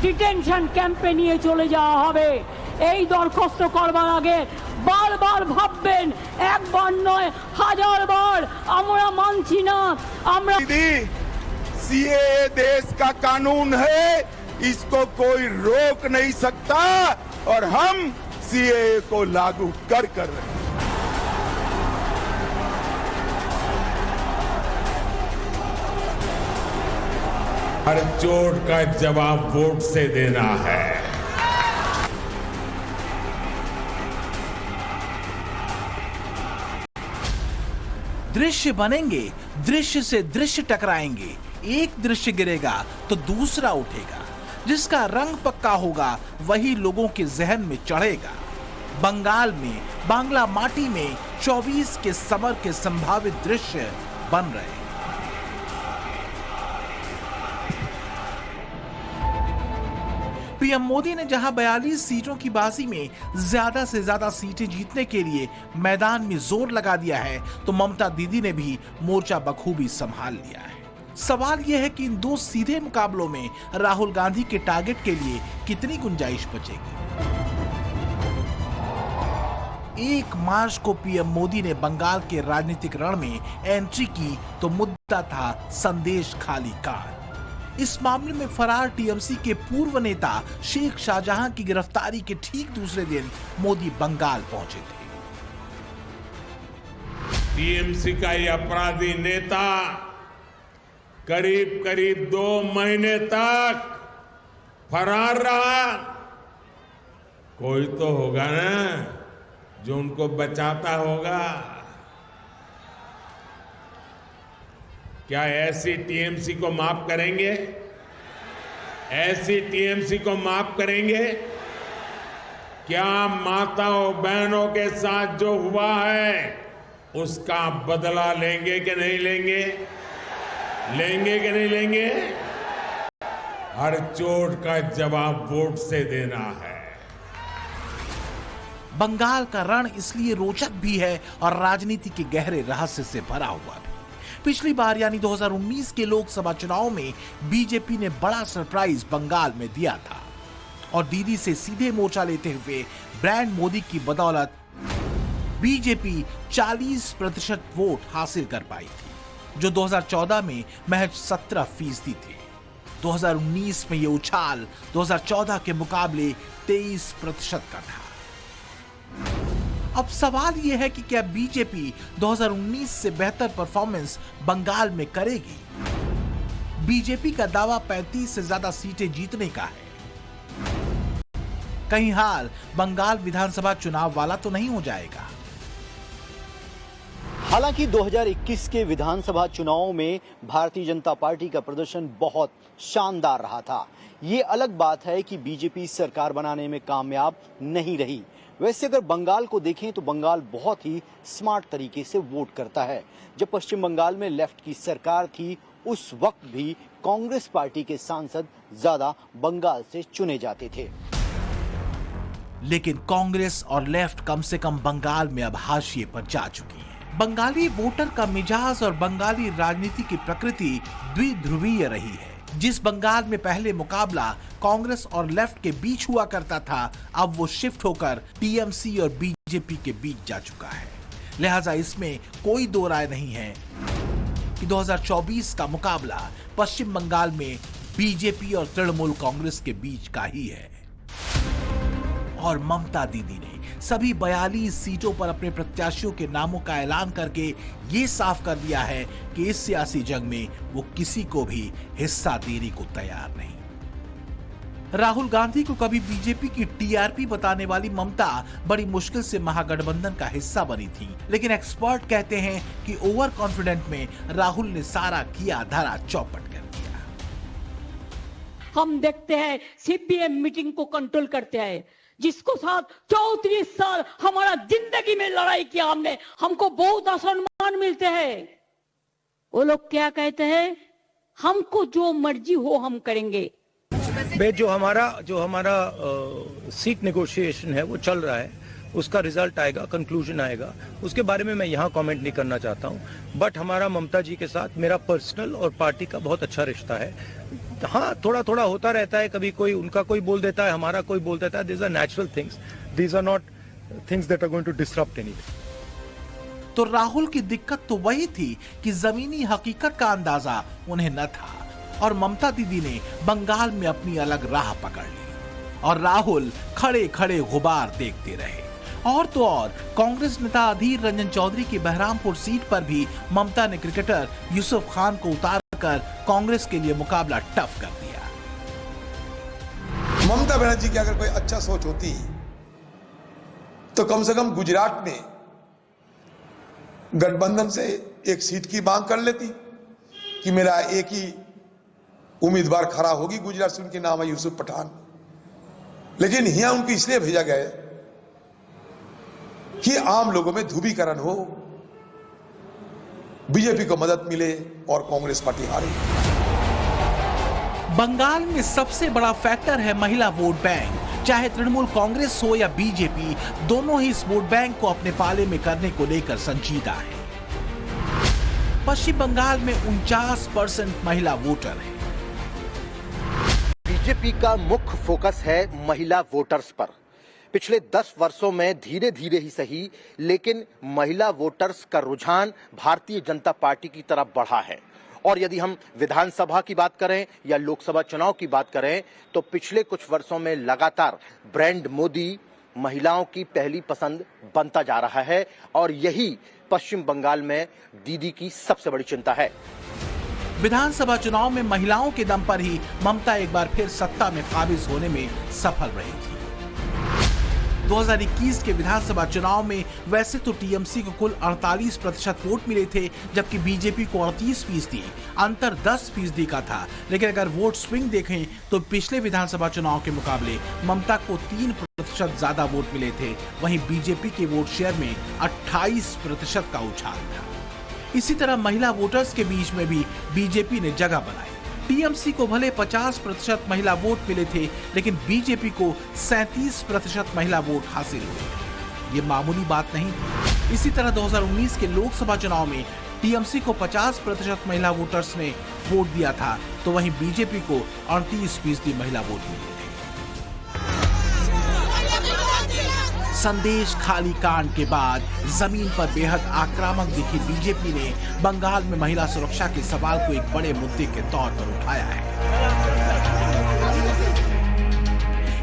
Detention ক্যাম্পে নিয়ে চলে যাওয়া হবে। এই দরখাস্ত করবার আগে বারবার ভাববেন, একবার নয় হাজার বার। আমরা মানছি না। আমরা सीएए देश का कानून है, इसको कोई रोक नहीं सकता और हम सीएए को लागू कर रहे हैं। हर चोट का जवाब वोट से देना है। दृश्य बनेंगे, दृश्य से दृश्य टकराएंगे। एक दृश्य गिरेगा तो दूसरा उठेगा। जिसका रंग पक्का होगा वही लोगों के जहन में चढ़ेगा। बंगाल में, बांग्ला माटी में 24 के समर के संभावित दृश्य बन रहे हैं। पीएम मोदी ने जहां 42 सीटों की बाजी में ज्यादा से ज्यादा सीटें जीतने के लिए मैदान में जोर लगा दिया है, तो ममता दीदी ने भी मोर्चा बखूबी संभाल लिया है। सवाल यह है कि इन दो सीधे मुकाबलों में राहुल गांधी के टारगेट के लिए कितनी गुंजाइश बचेगी। 1 मार्च को पीएम मोदी ने बंगाल के राजनीतिक रण में एंट्री की तो मुद्दा था संदेश खाली कान। इस मामले में फरार टीएमसी के पूर्व नेता शेख शाहजहां की गिरफ्तारी के ठीक दूसरे दिन मोदी बंगाल पहुंचे थे। टीएमसी का ये अपराधी नेता करीब करीब 2 महीने तक फरार रहा। कोई तो होगा ना जो उनको बचाता होगा। क्या ऐसी टीएमसी को माफ करेंगे? ऐसी टीएमसी को माफ करेंगे? क्या माताओं बहनों के साथ जो हुआ है उसका बदला लेंगे कि नहीं लेंगे? लेंगे कि नहीं लेंगे? हर चोट का जवाब वोट से देना है। बंगाल का रण इसलिए रोचक भी है और राजनीति के गहरे रहस्य से भरा हुआ भी। पिछली बार यानी 2019 के लोकसभा चुनाव में बीजेपी ने बड़ा सरप्राइज बंगाल में दिया था और दीदी से सीधे मोर्चा लेते हुए ब्रांड मोदी की बदौलत बीजेपी 40% वोट हासिल कर पाई थी, जो 2014 में महज 17% थे। 2019 में यह उछाल 2014 के मुकाबले 23% का था। अब सवाल यह है कि क्या बीजेपी 2019 से बेहतर परफॉर्मेंस बंगाल में करेगी? बीजेपी का दावा 35 से ज्यादा सीटें जीतने का है। कहीं हाल बंगाल विधानसभा चुनाव वाला तो नहीं हो जाएगा। हालांकि 2021 के विधानसभा चुनाव में भारतीय जनता पार्टी का प्रदर्शन बहुत शानदार रहा था। ये अलग बात है कि बीजेपी सरकार बनाने में कामयाब नहीं रही। वैसे अगर बंगाल को देखें तो बंगाल बहुत ही स्मार्ट तरीके से वोट करता है। जब पश्चिम बंगाल में लेफ्ट की सरकार थी उस वक्त भी कांग्रेस पार्टी के सांसद ज्यादा बंगाल से चुने जाते थे। लेकिन कांग्रेस और लेफ्ट कम से कम बंगाल में अब हाशिए पर जा चुकी है। बंगाली वोटर का मिजाज और बंगाली राजनीति की प्रकृति द्विध्रुवीय रही है। जिस बंगाल में पहले मुकाबला कांग्रेस और लेफ्ट के बीच हुआ करता था, अब वो शिफ्ट होकर टीएमसी और बीजेपी के बीच जा चुका है। लिहाजा इसमें कोई दो राय नहीं है कि 2024 का मुकाबला पश्चिम बंगाल में बीजेपी और तृणमूल कांग्रेस के बीच का ही है। और ममता दीदी ने सभी 42 सीटों पर अपने प्रत्याशियों के नामों का ऐलान करके ये साफ कर दिया है कि इस सियासी जंग में वो किसी को भी हिस्सा देने को तैयार नहीं। राहुल गांधी को कभी बीजेपी की टीआरपी बताने वाली ममता बड़ी मुश्किल से महागठबंधन का हिस्सा बनी थी, लेकिन एक्सपर्ट कहते हैं कि ओवर कॉन्फिडेंट में राहुल ने सारा किया धरा चौपट कर दिया। हम देखते हैं सीपीएम मीटिंग को कंट्रोल करते हैं, जिसको साथ 34 साल हमारा जिंदगी में लड़ाई किया हमने, हमको बहुत सम्मान मिलते हैं। वो लोग क्या कहते हैं, हमको जो मर्जी हो हम करेंगे। जो हमारा सीट नेगोशिएशन है वो चल रहा है उसका रिजल्ट आएगा, कंक्लूजन आएगा, उसके बारे में मैं यहाँ कमेंट नहीं करना चाहता हूँ। बट हमारा ममता जी के साथ मेरा पर्सनल और पार्टी का बहुत अच्छा रिश्ता है। हाँ, थोड़ा थोड़ा होता रहता है, कभी कोई उनका कोई बोल देता है, हमारा कोई बोल देता है। These are natural things, these are not things that are going to disrupt anything. तो राहुल की दिक्कत तो वही थी कि जमीनी हकीकत का अंदाजा उन्हें न था और ममता दीदी ने बंगाल में अपनी अलग राह पकड़ ली और राहुल खड़े खड़े गुबार देखते रहे। और तो और कांग्रेस नेता अधीर रंजन चौधरी की बहरामपुर सीट पर भी ममता ने क्रिकेटर यूसुफ खान को उतारकर कांग्रेस के लिए मुकाबला टफ कर दिया। ममता बनर्जी की अगर कोई अच्छा सोच होती तो कम से कम गुजरात में गठबंधन से एक सीट की मांग कर लेती कि मेरा एक ही उम्मीदवार खड़ा होगी गुजरात से, उनके नाम है यूसुफ पठान। लेकिन यहां उनको इसलिए भेजा गया कि आम लोगों में ध्रुवीकरण हो, बीजेपी को मदद मिले और कांग्रेस पार्टी हारे। बंगाल में सबसे बड़ा फैक्टर है महिला वोट बैंक। चाहे तृणमूल कांग्रेस हो या बीजेपी, दोनों ही इस वोट बैंक को अपने पाले में करने को लेकर संजीदा है। पश्चिम बंगाल में 49% महिला वोटर हैं। बीजेपी का मुख्य फोकस है महिला वोटर्स पर। पिछले 10 वर्षों में धीरे धीरे ही सही, लेकिन महिला वोटर्स का रुझान भारतीय जनता पार्टी की तरफ बढ़ा है। और यदि हम विधानसभा की बात करें या लोकसभा चुनाव की बात करें तो पिछले कुछ वर्षों में लगातार ब्रांड मोदी महिलाओं की पहली पसंद बनता जा रहा है और यही पश्चिम बंगाल में दीदी की सबसे बड़ी चिंता है। विधानसभा चुनाव में महिलाओं के दम पर ही ममता एक बार फिर सत्ता में काबिज होने में सफल रही थी। 2021 के विधानसभा चुनाव में वैसे तो टीएमसी को कुल 48% वोट मिले थे, जबकि बीजेपी को 38%, अंतर 10% का था। लेकिन अगर वोट स्विंग देखें तो पिछले विधानसभा चुनाव के मुकाबले ममता को 3% ज्यादा वोट मिले थे, वहीं बीजेपी के वोट शेयर में 28% का उछाल था। इसी तरह महिला वोटर्स के बीच में भी बीजेपी ने जगह बनाई। टीएमसी को भले 50% महिला वोट मिले थे, लेकिन बीजेपी को 37% महिला वोट हासिल हुए। ये मामूली बात नहीं थी। इसी तरह 2019 के लोकसभा चुनाव में टीएमसी को 50% महिला वोटर्स ने वोट दिया था, तो वहीं बीजेपी को 38% महिला वोट मिले थे। संदेश खाली कांड के बाद जमीन पर बेहद आक्रामक दिखी बीजेपी ने बंगाल में महिला सुरक्षा के सवाल को एक बड़े मुद्दे के तौर पर उठाया है।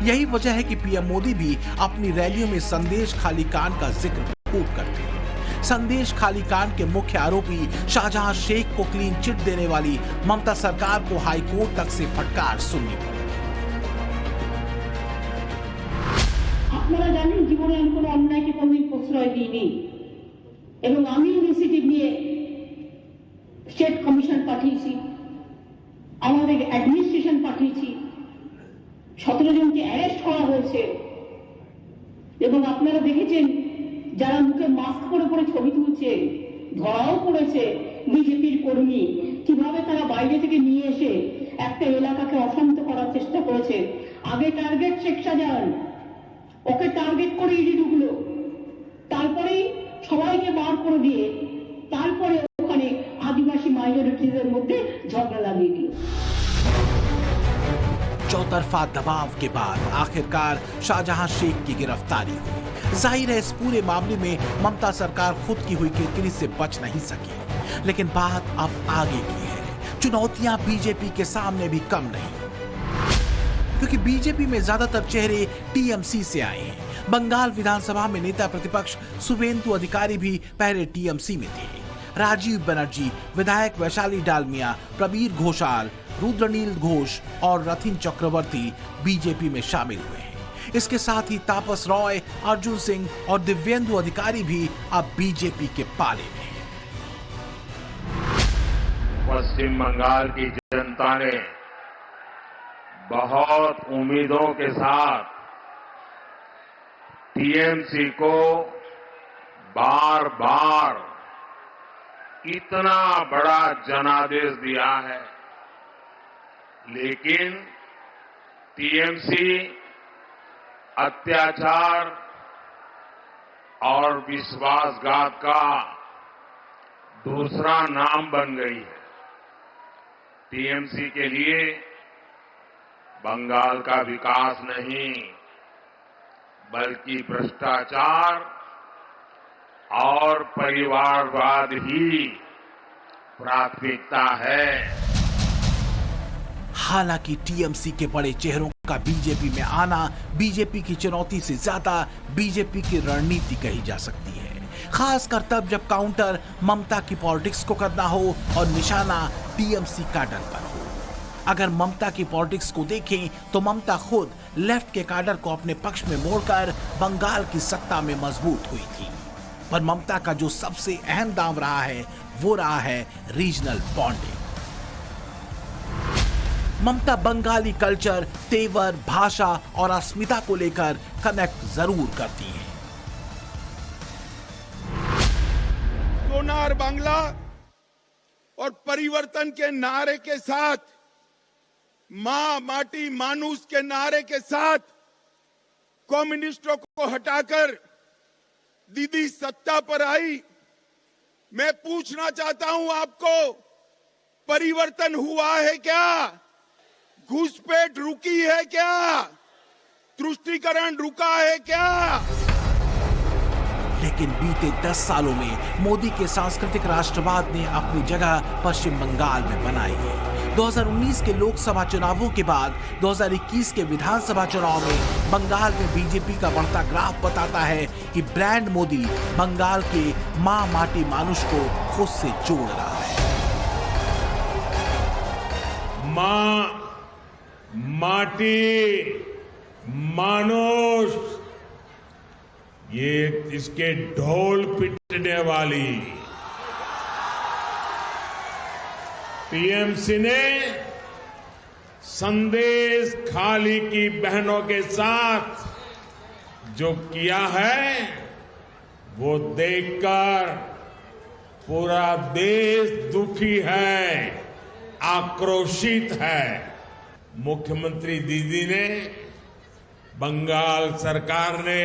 यही वजह है कि पीएम मोदी भी अपनी रैलियों में संदेश खाली कांड का जिक्र खूब करते हैं। संदेश खाली कांड के मुख्य आरोपी शाहजहां शेख को क्लीन चिट देने वाली ममता सरकार को हाईकोर्ट तक से फटकार सुननी पड़ी। আপনারা জানেন জীবনে আমি কোনো অন্যায়কে কোনোদিন প্রশ্রয় দিইনি এবং আমি ইনিশিয়েটিভ নিয়ে স্টেট কমিশন পাঠিয়েছি, আমাদের অ্যাডমিনিস্ট্রেশন পাঠিয়েছি, 17 জনকে অ্যারেস্ট করা হয়েছে এবং আপনারা দেখেছেন যারা মুখে মাস্ক পরে পরে ছবি তুলছে ধরাও পড়েছে বিজেপির কর্মী, কিভাবে তারা বাইরে থেকে নিয়ে এসে একটা এলাকাকে অশান্ত করার চেষ্টা করেছে। আগে টার্গেট শেখ শাহজাহান, ওকে টার্গেট করে ইডি ঢুকলো, তারপরেই সবাইকে বার করে দিয়ে তারপরে ওখানে আদিবাসী মাইনরিটিজের মধ্যে ঝগড়া লাগিয়ে দিল। चौतरफा दबाव के बाद आखिरकार शाहजहां शेख की गिरफ्तारी हुई। जाहिर है इस पूरे मामले में ममता सरकार खुद की हुई किरकिरी से बच नहीं सकी, लेकिन बात अब आगे की है। चुनौतियां बीजेपी के सामने भी कम नहीं, क्योंकि बीजेपी में ज्यादातर चेहरे टीएमसी से आए हैं। बंगाल विधानसभा में नेता प्रतिपक्ष शुभेंदु अधिकारी भी पहले टीएमसी में थे। राजीव बनर्जी, विधायक वैशाली डालमिया, प्रबीर घोषाल, रुद्रनील घोष और रथिन चक्रवर्ती बीजेपी में शामिल हुए हैं। इसके साथ ही तापस रॉय, अर्जुन सिंह और दिव्येंदु अधिकारी भी अब बीजेपी के पाले में हैं। पश्चिम बंगाल की जनता ने बहुत उम्मीदों के साथ टीएमसी को बार बार इतना बड़ा जनादेश दिया है, लेकिन टीएमसी अत्याचार, और विश्वासघात का दूसरा नाम बन गई है। टीएमसी के लिए बंगाल का विकास नहीं, बल्कि भ्रष्टाचार और परिवारवाद ही प्राथमिकता है। हालांकि टीएमसी के बड़े चेहरों का बीजेपी में आना बीजेपी की चुनौती से ज्यादा बीजेपी की रणनीति कही जा सकती है, खासकर तब जब काउंटर ममता की पॉलिटिक्स को करना हो और निशाना टीएमसी कैडर पर हो। अगर ममता की पॉलिटिक्स को देखें तो ममता खुद लेफ्ट के कैडर को अपने पक्ष में मोड़कर बंगाल की सत्ता में मजबूत हुई थी, पर ममता का जो सबसे अहम दांव रहा है वो रहा है रीजनल बॉन्डिंग। ममता बंगाली कल्चर, तेवर, भाषा और अस्मिता को लेकर कनेक्ट जरूर करती हैं। सोनार बांग्ला और परिवर्तन के नारे के साथ, मां माटी मानुष के नारे के साथ कम्युनिस्टों को हटाकर दीदी सत्ता पर आई। मैं पूछना चाहता हूं आपको, परिवर्तन हुआ है क्या? घुसपैठ रुकी है क्या? तुष्टीकरण रुका है क्या? लेकिन बीते 10 सालों में मोदी के सांस्कृतिक राष्ट्रवाद ने अपनी जगह पश्चिम बंगाल में बनाई है। 2019 के लोकसभा चुनावों के बाद 2021 के विधानसभा चुनाव में बंगाल में बीजेपी का बढ़ता ग्राफ बताता है कि ब्रांड मोदी बंगाल के मां माटी मानुष को खुद से जोड़ रहा है। मां माटी मानुष, ये इसके ढोल पिटने वाली टीएमसी ने संदेश खाली की बहनों के साथ जो किया है वो देखकर पूरा देश दुखी है, आक्रोशित है। मुख्यमंत्री दीदी ने, बंगाल सरकार ने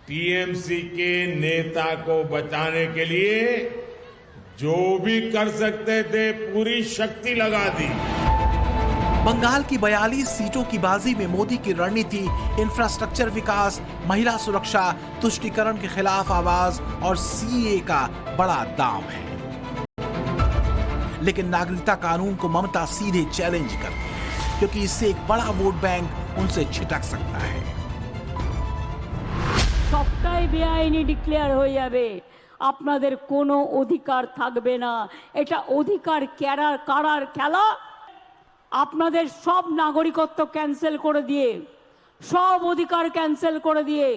टीएमसी के नेता को बचाने के लिए जो भी कर सकते थे पूरी शक्ति लगा दी। बंगाल की 42 सीटों की बाजी में मोदी की रणनीति इंफ्रास्ट्रक्चर विकास, महिला सुरक्षा, तुष्टीकरण के खिलाफ आवाज और सीए का बड़ा दांव है। लेकिन नागरिकता कानून को ममता सीधे चैलेंज करती है, क्योंकि इससे एक बड़ा वोट बैंक उनसे छिटक सकता है। सबटाई बेआईनी डिक्लेयर हो जाबे, আপনাদের কোনো অধিকার থাকবে না। এটা অধিকার কারার খেলা। আপনাদের সব নাগরিকত্ব ক্যান্সেল করে দিয়ে, সব অধিকার ক্যান্সেল করে দিয়ে,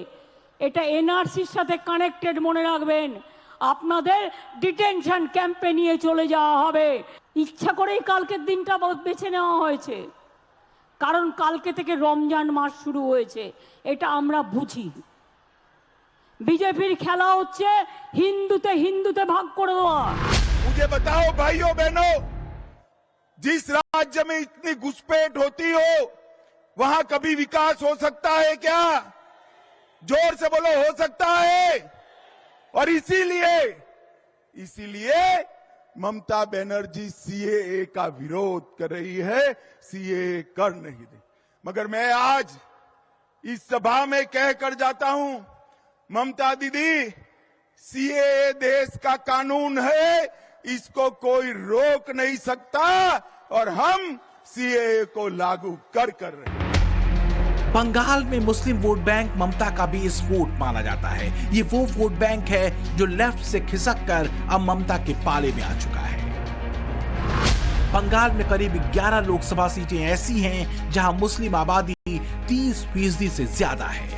এটা এনআরসির সাথে কানেক্টেড মনে রাখবেন। আপনাদের ডিটেনশন ক্যাম্পে নিয়ে চলে যাওয়া হবে। ইচ্ছা করেই কালকের দিনটা বেছে নেওয়া হয়েছে, কারণ কালকে থেকে রমজান মাস শুরু হয়েছে। এটা আমরা বুঝি। बीजेपी खेला होच्छे हिंदूते भाग कर देवा। मुझे बताओ भाइयों बहनों, जिस राज्य में इतनी घुसपैठ होती हो वहां कभी विकास हो सकता है क्या? जोर से बोलो, हो सकता है? और इसीलिए ममता बनर्जी सीएए का विरोध कर रही है, सीएए कर नहीं दे। मगर मैं आज इस सभा में कहकर जाता हूं, ममता दीदी, सीएए देश का कानून है, इसको कोई रोक नहीं सकता और हम सीएए को लागू कर रहे हैं। बंगाल में मुस्लिम वोट बैंक ममता का बेस वोट माना जाता है। ये वो वोट बैंक है जो लेफ्ट से खिसक कर अब ममता के पाले में आ चुका है। बंगाल में करीब 11 लोकसभा सीटें ऐसी हैं जहां मुस्लिम आबादी 30% से ज्यादा है।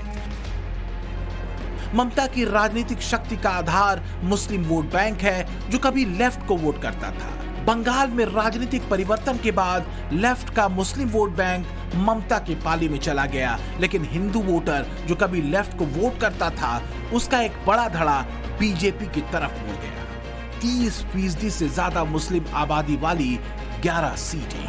ममता की राजनीतिक शक्ति का आधार मुस्लिम वोट बैंक है जो कभी लेफ्ट को वोट करता था। बंगाल में राजनीतिक परिवर्तन के बाद लेफ्ट का मुस्लिम वोट बैंक ममता के पाली में चला गया, लेकिन हिंदू वोटर जो कभी लेफ्ट को वोट करता था उसका एक बड़ा धड़ा बीजेपी की तरफ मुड़ गया। 30% से ज्यादा मुस्लिम आबादी वाली 11 सीटें,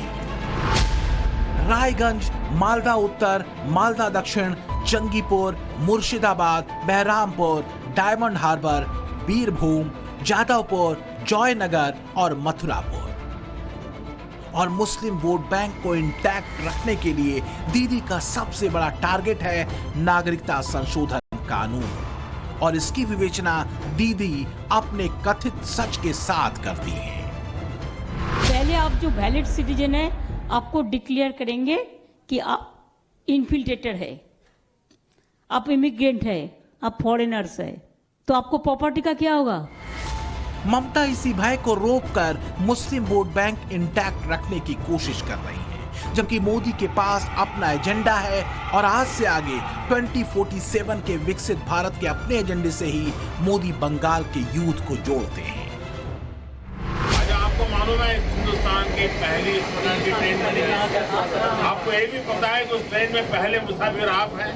रायगंज, मालदा उत्तर, मालदा दक्षिण, जंगीपुर, मुर्शिदाबाद, बहरामपुर, डायमंड हार्बर, बीरभूम, जादवपुर, जयनगर और मथुरापुर। और मुस्लिम वोट बैंक को इंटैक्ट रखने के लिए दीदी का सबसे बड़ा टारगेट है नागरिकता संशोधन कानून, और इसकी विवेचना दीदी अपने कथित सच के साथ करती है। पहले आप जो वैलिड सिटीजन है आपको डिक्लेयर करेंगे कि आप इन्फिल्ट्रेटर है, आप इमिग्रेंट है, आप फॉरेनर्स है, तो आपको प्रॉपर्टी का क्या होगा? ममता इसी भय को रोककर मुस्लिम वोट बैंक इंटैक्ट रखने की कोशिश कर रही है, जबकि मोदी के पास अपना एजेंडा है और आज से आगे 2047 के विकसित भारत के अपने एजेंडे से ही मोदी बंगाल के यूथ को जोड़ते हैं। आज आपको मालूम है हिंदुस्तान की पहली स्पेशल ट्रेन बनी है। आपको ये भी पता है कि उस ट्रेन में पहले मुसाफिर आप हैं?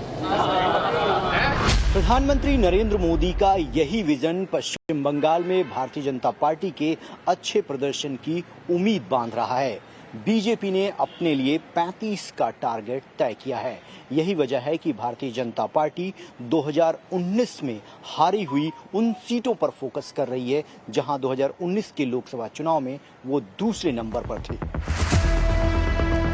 प्रधानमंत्री नरेंद्र मोदी का यही विजन पश्चिम बंगाल में भारतीय जनता पार्टी के अच्छे प्रदर्शन की उम्मीद बांध रहा है। बीजेपी ने अपने लिए 35 का टारगेट तय किया है। यही वजह है कि भारतीय जनता पार्टी 2019 में हारी हुई उन सीटों पर फोकस कर रही है जहां 2019 के लोकसभा चुनाव में वो दूसरे नंबर पर थे।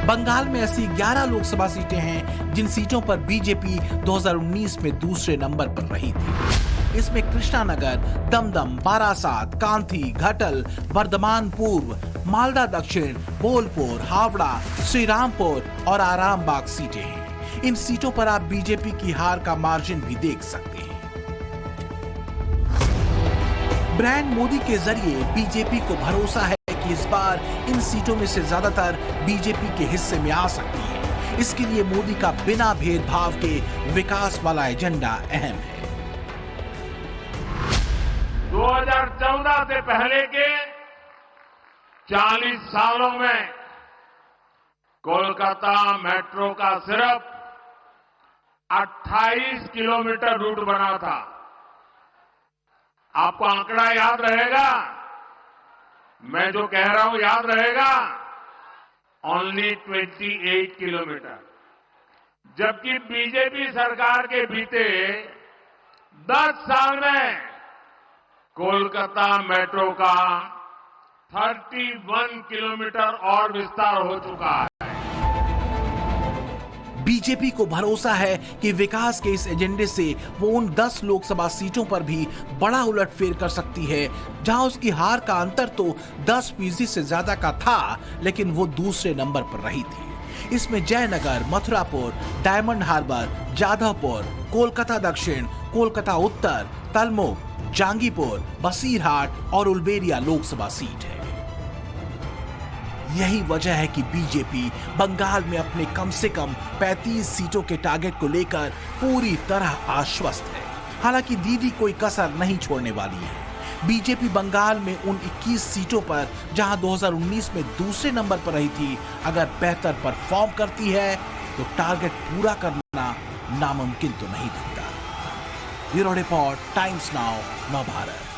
बंगाल में ऐसी 11 लोकसभा सीटें हैं जिन सीटों पर बीजेपी 2019 में दूसरे नंबर पर रही थी। इसमें कृष्णानगर, दमदम, बारासात, कांथी, घाटल, बर्धमान पूर्व, मालदा दक्षिण, बोलपुर, हावड़ा, श्रीरामपुर और आरामबाग सीटें हैं। इन सीटों पर आप बीजेपी की हार का मार्जिन भी देख सकते हैं। ब्रांड मोदी के जरिए बीजेपी को भरोसा है कि इस बार इन सीटों में से ज्यादातर बीजेपी के हिस्से में आ सकती है। इसके लिए मोदी का बिना भेदभाव के विकास वाला एजेंडा अहम है। 2014 से पहले के 40 सालों में कोलकाता मेट्रो का सिर्फ 28 किलोमीटर रूट बना था। आपको आंकड़ा याद रहेगा? मैं जो कह रहा हूं याद रहेगा? Only 28 kilometre. जबकि बीजेपी सरकार के बीते 10 साल में कोलकाता मेट्रो का 31 किलोमीटर और विस्तार हो चुका है। बीजेपी को भरोसा है कि विकास के इस एजेंडे से वो उन 10 लोकसभा सीटों पर भी बड़ा उलटफेर कर सकती है जहां उसकी हार का अंतर तो 10% से ज्यादा का था, लेकिन वो दूसरे नंबर पर रही थी। इसमें जयनगर, मथुरापुर, डायमंड हार्बर, जादवपुर, कोलकाता दक्षिण, कोलकाता उत्तर, तलमुक, जांगीपुर, बसीरहाट और उलबेरिया लोकसभा सीट है। यही वजह है कि बीजेपी बंगाल में अपने कम से कम 35 सीटों के टारगेट को लेकर पूरी तरह आश्वस्त है। हालांकि दीदी कोई कसर नहीं छोड़ने वाली है। बीजेपी बंगाल में उन 21 सीटों पर जहां 2019 में दूसरे नंबर पर रही थी, अगर बेहतर परफॉर्म करती है तो टारगेट पूरा करना नामुमकिन तो नहीं दिखता। ब्यूरो रिपोर्ट, टाइम्स नाउ, नव भारत।